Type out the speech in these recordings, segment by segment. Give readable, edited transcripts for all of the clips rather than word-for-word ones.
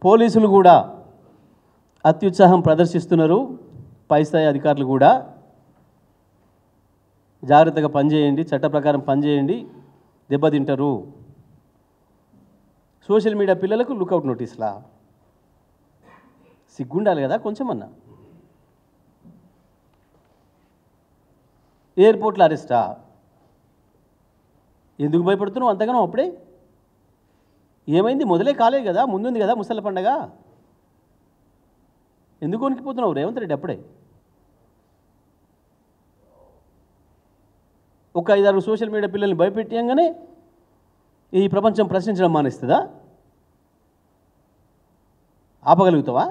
పోలీసులు కూడా అత్యుత్సాహం ప్రదర్శిస్తున్నారు. పై స్థాయి అధికారులు కూడా జాగ్రత్తగా పనిచేయండి, చట్ట ప్రకారం పనిచేయండి, దెబ్బతింటారు. సోషల్ మీడియా పిల్లలకు లుకౌట్ నోటీస్లా. సిగ్గుండాలి కదా కొంచెమన్నా. ఎయిర్పోర్ట్లో అరెస్టా? ఎందుకు భయపడుతున్నావు అంతగానో? అప్పుడే ఏమైంది? మొదలే కాలేదు కదా, ముందుంది కదా ముసళ్ళ పండగ. ఎందుకు వణికిపోతున్నావు రేవంత్ రెడ్డి? అప్పుడే ఒక 5-6 సోషల్ మీడియా పిల్లల్ని భయపెట్టియంగానే ఈ ప్రపంచం ప్రశ్నించడం మానేస్తుందా? ఆపగలుగుతావా?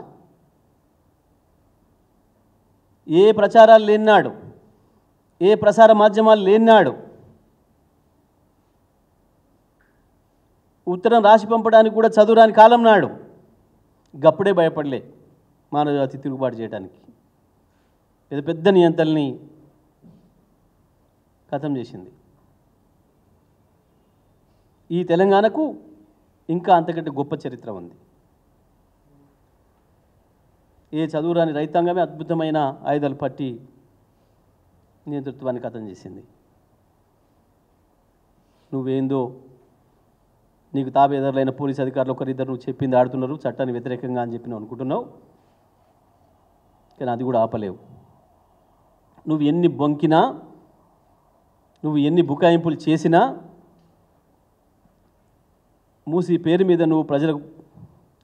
ఏ ప్రచారాలు లేనాడు, ఏ ప్రసార మాధ్యమాలు లేనాడు ఉత్తరం రాసి పంపడానికి కూడా చదువురాని కాలం నాడు గప్పుడే భయపడలే మానవజాతి తిరుగుబాటు చేయడానికి. ఇది పెద్ద నియంత్రణని ఖతం చేసింది. ఈ తెలంగాణకు ఇంకా అంతకంటే గొప్ప చరిత్ర ఉంది. ఏ చదువురాని రైతాంగమే అద్భుతమైన ఆయుధాలు పట్టి నేతృత్వాన్ని ఖతం చేసింది. నువ్వేందో నీకు తాబేదారులైన పోలీసు అధికారులు ఒకరిద్దరు నువ్వు చెప్పింది ఆడుతున్నారు చట్టాన్ని వ్యతిరేకంగా అని చెప్పి నువ్వు అనుకుంటున్నావు. కానీ అది కూడా ఆపలేవు. నువ్వు ఎన్ని బొంకినా, నువ్వు ఎన్ని బుకాయింపులు చేసినా, మూసి పేరు మీద నువ్వు ప్రజలకు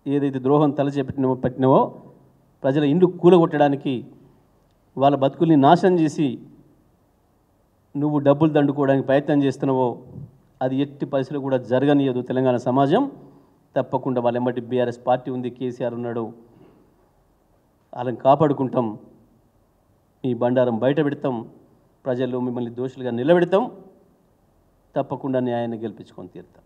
ఏదైతే ద్రోహం పెట్టినవో ప్రజల ఇండ్లు కూలగొట్టడానికి, వాళ్ళ బతుకుల్ని నాశనం చేసి నువ్వు డబ్బులు దండుకోవడానికి ప్రయత్నం చేస్తున్నావో అది ఎట్టి పరిస్థితుల్లో కూడా జరగనియదు తెలంగాణ సమాజం. తప్పకుండా వాళ్ళ ఎమ్మటి బీఆర్ఎస్ పార్టీ ఉంది, కేసీఆర్ ఉన్నాడు, వాళ్ళని కాపాడుకుంటాం. మీ బండారం బయట పెడతాం, ప్రజల్లో మిమ్మల్ని దోషులుగా నిలబెడతాం. తప్పకుండా న్యాయాన్ని గెలిపించుకొని తీరుతాం.